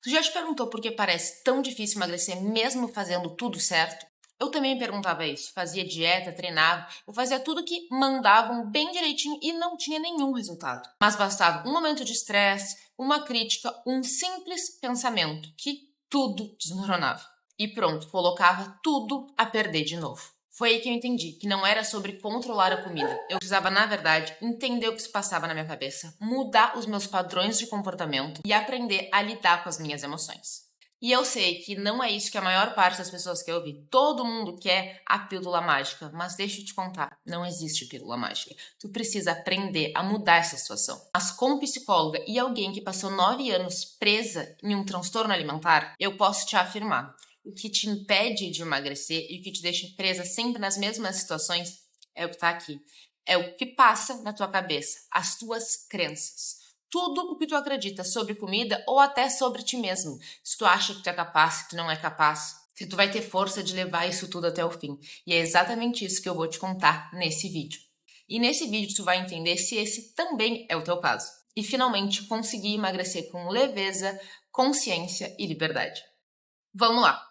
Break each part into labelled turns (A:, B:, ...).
A: Tu já te perguntou por que parece tão difícil emagrecer mesmo fazendo tudo certo? Eu também me perguntava isso. Fazia dieta, treinava, eu fazia tudo que mandavam bem direitinho e não tinha nenhum resultado. Mas bastava um momento de estresse, uma crítica, um simples pensamento que tudo desmoronava. E pronto, colocava tudo a perder de novo. Foi aí que eu entendi que não era sobre controlar a comida. Eu precisava, na verdade, entender o que se passava na minha cabeça, mudar os meus padrões de comportamento e aprender a lidar com as minhas emoções. E eu sei que não é isso que a maior parte das pessoas quer ouvir. Todo mundo quer a pílula mágica, mas deixa eu te contar, não existe pílula mágica. Tu precisa aprender a mudar essa situação. Mas como psicóloga e alguém que passou 9 anos presa em um transtorno alimentar, eu posso te afirmar: o que te impede de emagrecer e o que te deixa presa sempre nas mesmas situações é o que está aqui. É o que passa na tua cabeça, as tuas crenças. Tudo o que tu acredita sobre comida ou até sobre ti mesmo. Se tu acha que tu é capaz, se tu não é capaz, se tu vai ter força de levar isso tudo até o fim. E é exatamente isso que eu vou te contar nesse vídeo. E nesse vídeo tu vai entender se esse também é o teu caso. E finalmente conseguir emagrecer com leveza, consciência e liberdade. Vamos lá!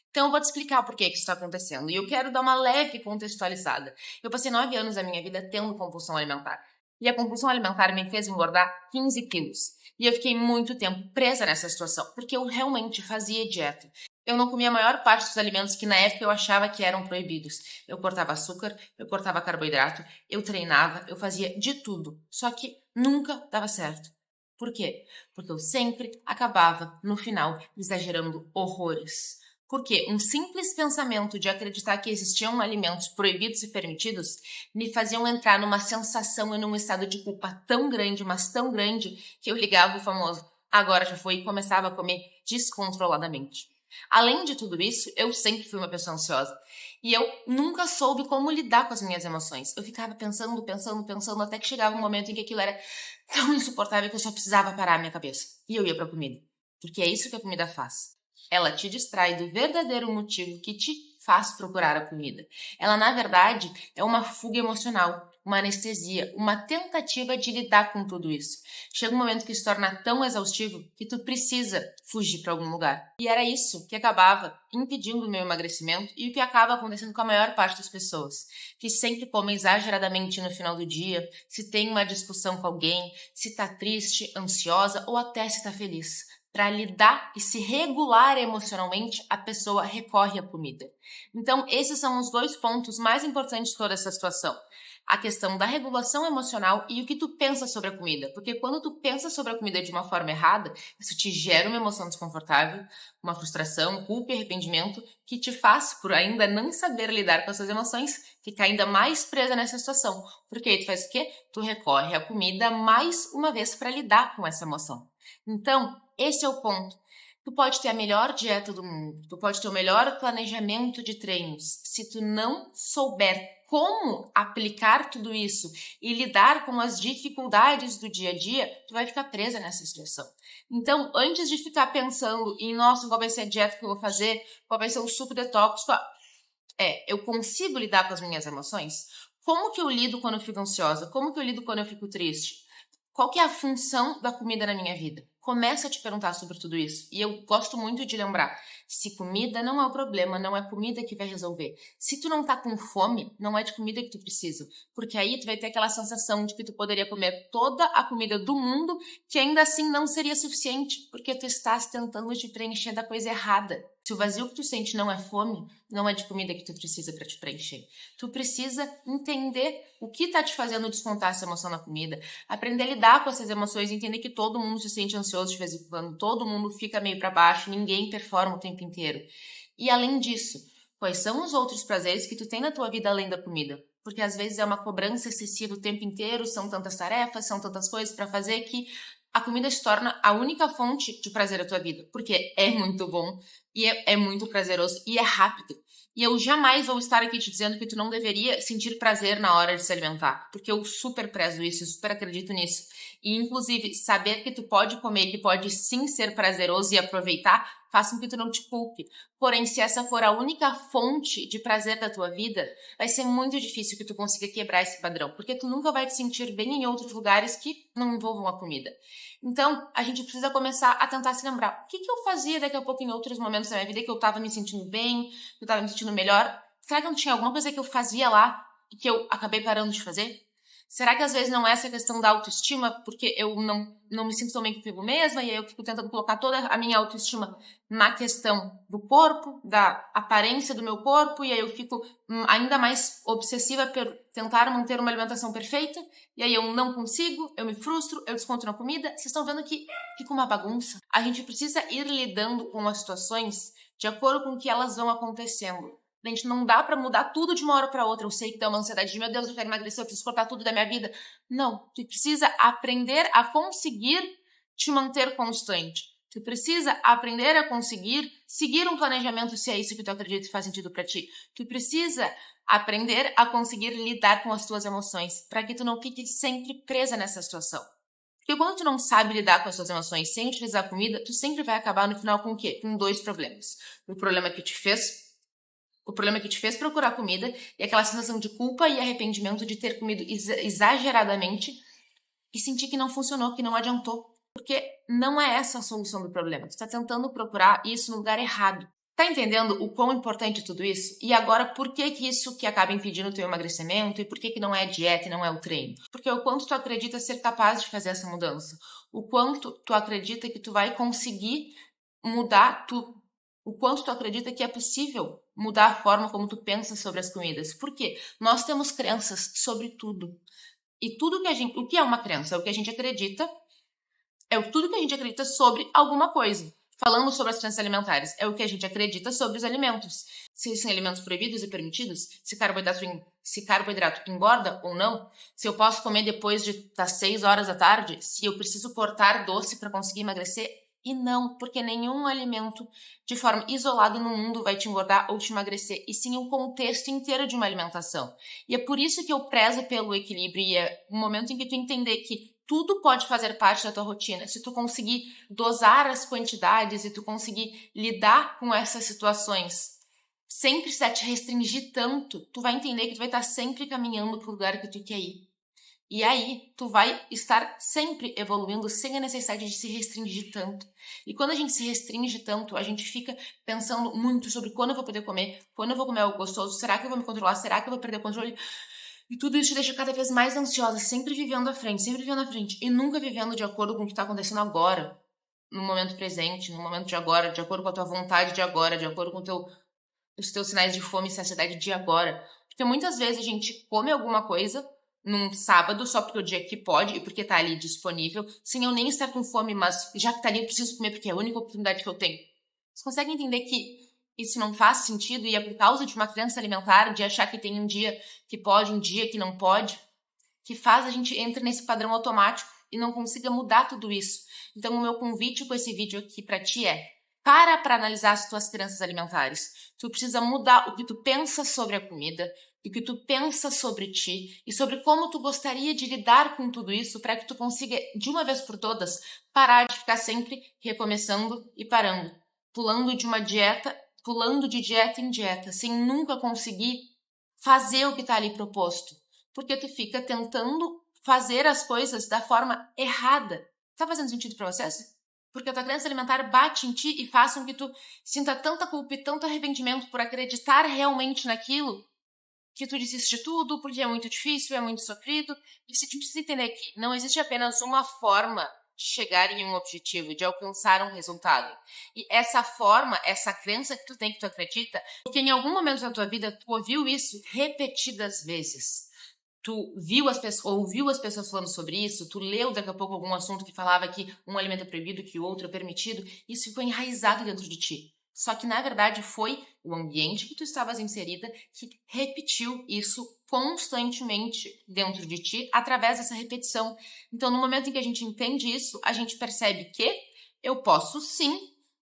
A: Então eu vou te explicar por que isso está acontecendo. E eu quero dar uma leve contextualizada. Eu passei 9 anos da minha vida tendo compulsão alimentar. E a compulsão alimentar me fez engordar 15 quilos. E eu fiquei muito tempo presa nessa situação, porque eu realmente fazia dieta. Eu não comia a maior parte dos alimentos que na época eu achava que eram proibidos. Eu cortava açúcar, eu cortava carboidrato, eu treinava, eu fazia de tudo. Só que nunca dava certo. Por quê? Porque eu sempre acabava, no final, exagerando horrores. Porque um simples pensamento de acreditar que existiam alimentos proibidos e permitidos me faziam entrar numa sensação e num estado de culpa tão grande, mas tão grande, que eu ligava o famoso agora já foi e começava a comer descontroladamente. Além de tudo isso, eu sempre fui uma pessoa ansiosa. E eu nunca soube como lidar com as minhas emoções. Eu ficava pensando, até que chegava um momento em que aquilo era tão insuportável que eu só precisava parar a minha cabeça. E eu ia pra comida. Porque é isso que a comida faz. Ela te distrai do verdadeiro motivo que te faz procurar a comida. Ela, na verdade, é uma fuga emocional, uma anestesia, uma tentativa de lidar com tudo isso. Chega um momento que se torna tão exaustivo que tu precisa fugir para algum lugar. E era isso que acabava impedindo o meu emagrecimento e o que acaba acontecendo com a maior parte das pessoas, que sempre comem exageradamente no final do dia, se tem uma discussão com alguém, se tá triste, ansiosa ou até se tá feliz. Para lidar e se regular emocionalmente, a pessoa recorre à comida. Então, esses são os dois pontos mais importantes de toda essa situação. A questão da regulação emocional e o que tu pensa sobre a comida. Porque quando tu pensa sobre a comida de uma forma errada, isso te gera uma emoção desconfortável, uma frustração, culpa e arrependimento que te faz, por ainda não saber lidar com essas emoções, ficar ainda mais presa nessa situação. Porque aí tu faz o quê? Tu recorre à comida mais uma vez para lidar com essa emoção. Então, esse é o ponto. Tu pode ter a melhor dieta do mundo, tu pode ter o melhor planejamento de treinos. Se tu não souber como aplicar tudo isso e lidar com as dificuldades do dia a dia, tu vai ficar presa nessa situação. Então, antes de ficar pensando em, nossa, qual vai ser a dieta que eu vou fazer, qual vai ser o suco detox, eu consigo lidar com as minhas emoções? Como que eu lido quando eu fico ansiosa? Como que eu lido quando eu fico triste? Qual que é a função da comida na minha vida? Começa a te perguntar sobre tudo isso. E eu gosto muito de lembrar, se comida não é o problema, não é comida que vai resolver. Se tu não tá com fome, não é de comida que tu precisa. Porque aí tu vai ter aquela sensação de que tu poderia comer toda a comida do mundo, que ainda assim não seria suficiente, porque tu estás tentando te preencher da coisa errada. Se o vazio que tu sente não é fome, não é de comida que tu precisa para te preencher. Tu precisa entender o que tá te fazendo descontar essa emoção na comida, aprender a lidar com essas emoções, entender que todo mundo se sente ansioso de vez em quando, todo mundo fica meio para baixo, ninguém performa o tempo inteiro. E além disso, quais são os outros prazeres que tu tem na tua vida além da comida? Porque às vezes é uma cobrança excessiva o tempo inteiro, são tantas tarefas, são tantas coisas para fazer que a comida se torna a única fonte de prazer da tua vida, porque é muito bom e é muito prazeroso e é rápido. E eu jamais vou estar aqui te dizendo que tu não deveria sentir prazer na hora de se alimentar, porque eu super prezo isso, eu super acredito nisso. E, inclusive, saber que tu pode comer, que pode sim ser prazeroso e aproveitar, faz com que tu não te culpe. Porém, se essa for a única fonte de prazer da tua vida, vai ser muito difícil que tu consiga quebrar esse padrão, porque tu nunca vai te sentir bem em outros lugares que não envolvam a comida. Então, a gente precisa começar a tentar se lembrar. O que eu fazia daqui a pouco em outros momentos da minha vida que eu tava me sentindo bem, que eu tava me sentindo melhor? Será que não tinha alguma coisa que eu fazia lá e que eu acabei parando de fazer? Será que às vezes não é essa questão da autoestima, porque eu não me sinto tão bem comigo mesma e aí eu fico tentando colocar toda a minha autoestima na questão do corpo, da aparência do meu corpo, e aí eu fico ainda mais obsessiva por tentar manter uma alimentação perfeita, e aí eu não consigo, eu me frustro, eu desconto na comida. Vocês estão vendo que fica uma bagunça? A gente precisa ir lidando com as situações de acordo com o que elas vão acontecendo. Gente, não dá pra mudar tudo de uma hora pra outra. Eu sei que dá uma ansiedade de, meu Deus, eu quero emagrecer, eu preciso cortar tudo da minha vida. Não, tu precisa aprender a conseguir te manter constante. Tu precisa aprender a conseguir seguir um planejamento se é isso que tu acredita e faz sentido pra ti. Tu precisa aprender a conseguir lidar com as tuas emoções, pra que tu não fique sempre presa nessa situação. Porque quando tu não sabe lidar com as tuas emoções sem utilizar a comida, tu sempre vai acabar no final com o quê? Com dois problemas. O problema que te fez procurar comida e aquela sensação de culpa e arrependimento de ter comido exageradamente e sentir que não funcionou, que não adiantou. Porque não é essa a solução do problema. Tu tá tentando procurar isso no lugar errado. Tá entendendo o quão importante é tudo isso? E agora, por que isso que acaba impedindo o teu emagrecimento? E por que não é a dieta e não é o treino? Porque o quanto tu acredita ser capaz de fazer essa mudança. O quanto tu acredita que tu vai conseguir mudar o quanto tu acredita que é possível mudar a forma como tu pensa sobre as comidas. Por quê? Nós temos crenças sobre tudo. E tudo que o que é uma crença? É o que a gente acredita, tudo que a gente acredita sobre alguma coisa. Falando sobre as crenças alimentares, é o que a gente acredita sobre os alimentos. Se são alimentos proibidos e permitidos, se carboidrato engorda ou não, se eu posso comer depois das 6 horas da tarde, se eu preciso cortar doce para conseguir emagrecer. E não, porque nenhum alimento de forma isolada no mundo vai te engordar ou te emagrecer, e sim o contexto inteiro de uma alimentação. E é por isso que eu prezo pelo equilíbrio, e é o momento em que tu entender que tudo pode fazer parte da tua rotina. Se tu conseguir dosar as quantidades e tu conseguir lidar com essas situações sem precisar te restringir tanto, tu vai entender que tu vai estar sempre caminhando pro lugar que tu quer ir. E aí, tu vai estar sempre evoluindo sem a necessidade de se restringir tanto. E quando a gente se restringe tanto, a gente fica pensando muito sobre quando eu vou poder comer, quando eu vou comer algo gostoso, será que eu vou me controlar, será que eu vou perder o controle? E tudo isso te deixa cada vez mais ansiosa, sempre vivendo à frente, e nunca vivendo de acordo com o que está acontecendo agora, no momento presente, no momento de agora, de acordo com a tua vontade de agora, de acordo com os teus sinais de fome e saciedade de agora. Porque muitas vezes a gente come alguma coisa num sábado, só porque o dia que pode e porque tá ali disponível, sem eu nem estar com fome, mas já que tá ali eu preciso comer porque é a única oportunidade que eu tenho. Você consegue entender que isso não faz sentido e é por causa de uma crença alimentar, de achar que tem um dia que pode, um dia que não pode, que faz a gente entrar nesse padrão automático e não consiga mudar tudo isso. Então o meu convite com esse vídeo aqui pra ti é: para analisar as tuas crenças alimentares. Tu precisa mudar o que tu pensa sobre a comida, o que tu pensa sobre ti e sobre como tu gostaria de lidar com tudo isso para que tu consiga, de uma vez por todas, parar de ficar sempre recomeçando e parando, pulando de dieta em dieta, sem nunca conseguir fazer o que tá ali proposto, porque tu fica tentando fazer as coisas da forma errada. Tá fazendo sentido para vocês? Porque a tua crença alimentar bate em ti e faz com que tu sinta tanta culpa e tanto arrependimento por acreditar realmente naquilo, que tu desiste de tudo, porque é muito difícil, é muito sofrido. E você precisa entender que não existe apenas uma forma de chegar em um objetivo, de alcançar um resultado. E essa forma, essa crença que tu tem, que tu acredita, porque em algum momento da tua vida tu ouviu isso repetidas vezes. Tu ouviu as pessoas falando sobre isso, tu leu daqui a pouco algum assunto que falava que um alimento é proibido, que o outro é permitido, isso ficou enraizado dentro de ti. Só que, na verdade, foi o ambiente que tu estavas inserida que repetiu isso constantemente dentro de ti, através dessa repetição. Então, no momento em que a gente entende isso, a gente percebe que eu posso, sim,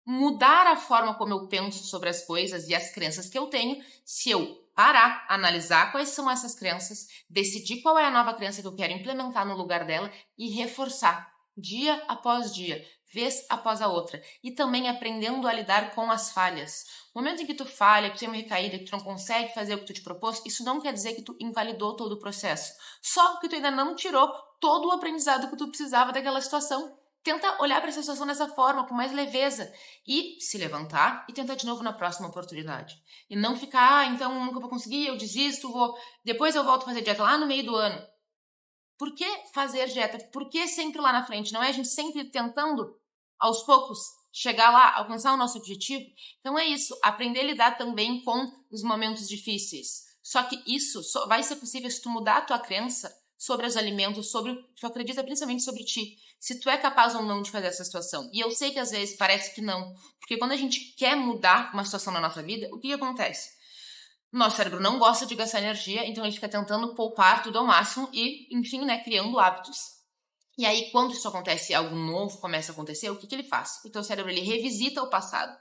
A: mudar a forma como eu penso sobre as coisas e as crenças que eu tenho, se eu parar, analisar quais são essas crenças, decidir qual é a nova crença que eu quero implementar no lugar dela e reforçar dia após dia, vez após a outra, e também aprendendo a lidar com as falhas. No momento em que tu falha, que tu tem uma recaída, que tu não consegue fazer o que tu te propôs, isso não quer dizer que tu invalidou todo o processo, só que tu ainda não tirou todo o aprendizado que tu precisava daquela situação. Tenta olhar para essa situação dessa forma, com mais leveza, e se levantar e tentar de novo na próxima oportunidade. E não ficar, então nunca vou conseguir, eu desisto, depois eu volto a fazer dieta lá no meio do ano. Por que fazer dieta? Por que sempre lá na frente? Não é a gente sempre tentando, aos poucos, chegar lá, alcançar o nosso objetivo? Então é isso, aprender a lidar também com os momentos difíceis. Só que isso só vai ser possível se tu mudar a tua crença sobre os alimentos, sobre o que tu acredita principalmente sobre ti. Se tu é capaz ou não de fazer essa situação. E eu sei que às vezes parece que não. Porque quando a gente quer mudar uma situação na nossa vida, o que acontece? Nosso cérebro não gosta de gastar energia, então ele fica tentando poupar tudo ao máximo e, enfim, né, criando hábitos. E aí, quando isso acontece, algo novo começa a acontecer, o que ele faz? O teu cérebro, ele revisita o passado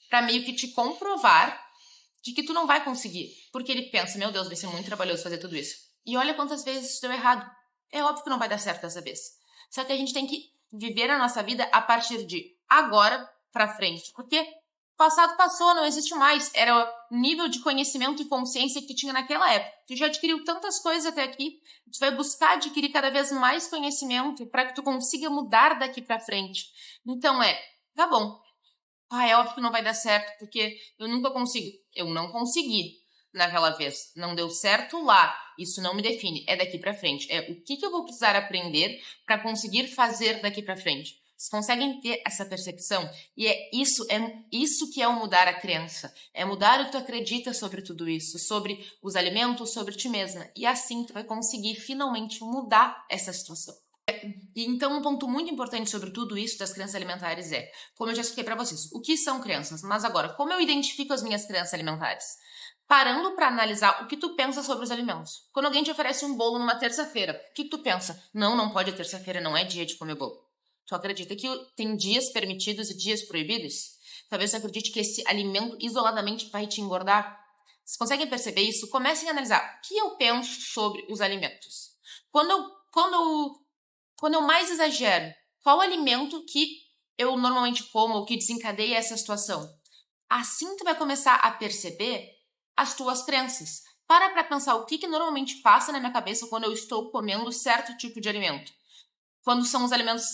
A: para meio que te comprovar de que tu não vai conseguir. Porque ele pensa, meu Deus, vai ser muito trabalhoso fazer tudo isso. E olha quantas vezes isso deu errado. É óbvio que não vai dar certo dessa vez. Só que a gente tem que viver a nossa vida a partir de agora pra frente. Porque o passado passou, não existe mais. Era o nível de conhecimento e consciência que tu tinha naquela época. Tu já adquiriu tantas coisas até aqui. Tu vai buscar adquirir cada vez mais conhecimento para que tu consiga mudar daqui pra frente. Então tá bom. É óbvio que não vai dar certo, porque eu nunca consigo. Eu não consegui naquela vez. Não deu certo lá. Isso não me define. É daqui pra frente. É o que eu vou precisar aprender para conseguir fazer daqui pra frente. Vocês conseguem ter essa percepção? E é isso que é o mudar a crença. É mudar o que tu acredita sobre tudo isso, sobre os alimentos, sobre ti mesma. E assim tu vai conseguir finalmente mudar essa situação. E então um ponto muito importante sobre tudo isso das crenças alimentares é, como eu já expliquei para vocês, o que são crenças? Mas agora, como eu identifico as minhas crenças alimentares? Parando para analisar o que tu pensa sobre os alimentos. Quando alguém te oferece um bolo numa terça-feira, o que tu pensa? Não pode, terça-feira não é dia de comer bolo. Tu acredita que tem dias permitidos e dias proibidos? Talvez tu acredite que esse alimento isoladamente vai te engordar. Vocês conseguem perceber isso? Comecem a analisar o que eu penso sobre os alimentos. Quando eu mais exagero, qual alimento que eu normalmente como ou que desencadeia essa situação? Assim tu vai começar a perceber as tuas crenças. Para pensar o que normalmente passa na minha cabeça quando eu estou comendo certo tipo de alimento. Quando são os alimentos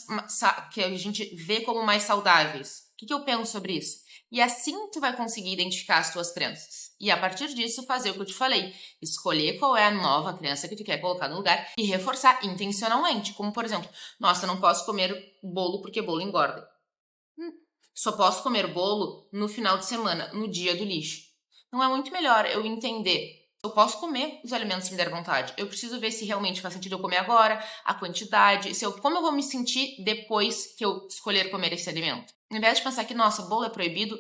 A: que a gente vê como mais saudáveis. O que eu penso sobre isso? E assim tu vai conseguir identificar as tuas crenças. E a partir disso fazer o que eu te falei. Escolher qual é a nova crença que tu quer colocar no lugar e reforçar intencionalmente. Como, por exemplo, nossa, eu não posso comer bolo porque bolo engorda. Só posso comer bolo no final de semana, no dia do lixo. Não é muito melhor eu entender. Eu posso comer os alimentos que me der vontade. Eu preciso ver se realmente faz sentido eu comer agora, a quantidade, como eu vou me sentir depois que eu escolher comer esse alimento. Ao invés de pensar que, nossa, bolo é proibido,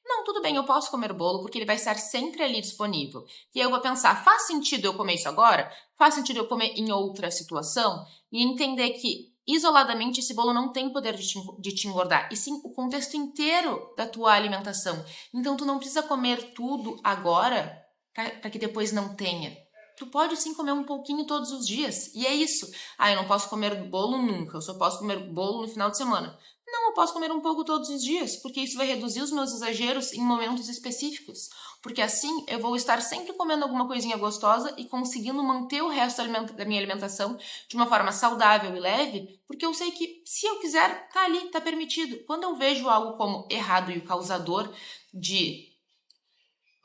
A: não, tudo bem, eu posso comer bolo porque ele vai estar sempre ali disponível. E aí eu vou pensar, faz sentido eu comer isso agora? Faz sentido eu comer em outra situação? E entender que, isoladamente, esse bolo não tem poder de te engordar, e sim o contexto inteiro da tua alimentação. Então, tu não precisa comer tudo agora para que depois não tenha. Tu pode sim comer um pouquinho todos os dias. E é isso. Eu não posso comer bolo nunca. Eu só posso comer bolo no final de semana. Não, eu posso comer um pouco todos os dias, porque isso vai reduzir os meus exageros em momentos específicos. Porque assim eu vou estar sempre comendo alguma coisinha gostosa e conseguindo manter o resto da minha alimentação de uma forma saudável e leve, porque eu sei que se eu quiser, tá ali, tá permitido. Quando eu vejo algo como errado e o causador de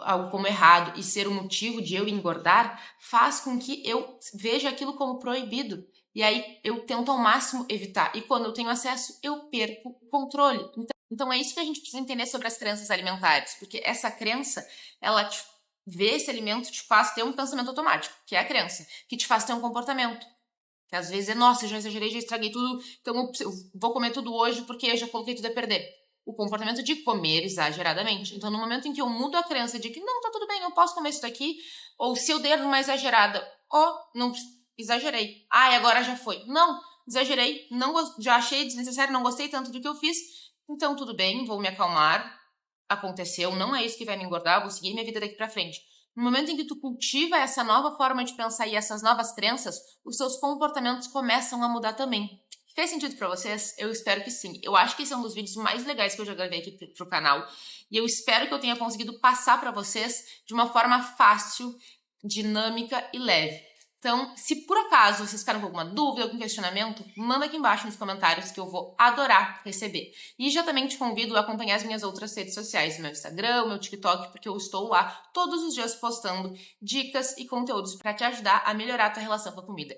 A: algo como errado e ser o motivo de eu engordar, faz com que eu veja aquilo como proibido. E aí eu tento ao máximo evitar. E quando eu tenho acesso, eu perco o controle. Então é isso que a gente precisa entender sobre as crenças alimentares. Porque essa crença, ela te vê esse alimento, te faz ter um pensamento automático, que é a crença, que te faz ter um comportamento. Que às vezes nossa, eu já exagerei, já estraguei tudo, então eu vou comer tudo hoje porque eu já coloquei tudo a perder. O comportamento de comer exageradamente. Então, no momento em que eu mudo a crença de que não, tá tudo bem, eu posso comer isso daqui, ou se eu der uma exagerada, não exagerei. E agora já foi. Não, exagerei, já achei desnecessário, não gostei tanto do que eu fiz, então tudo bem, vou me acalmar, aconteceu, não é isso que vai me engordar, vou seguir minha vida daqui pra frente. No momento em que tu cultiva essa nova forma de pensar e essas novas crenças, os seus comportamentos começam a mudar também. Fez sentido pra vocês? Eu espero que sim. Eu acho que esse é um dos vídeos mais legais que eu já gravei aqui pro canal. E eu espero que eu tenha conseguido passar pra vocês de uma forma fácil, dinâmica e leve. Então, se por acaso vocês ficaram com alguma dúvida, algum questionamento, manda aqui embaixo nos comentários que eu vou adorar receber. E já também te convido a acompanhar as minhas outras redes sociais, meu Instagram, meu TikTok, porque eu estou lá todos os dias postando dicas e conteúdos para te ajudar a melhorar a tua relação com a comida.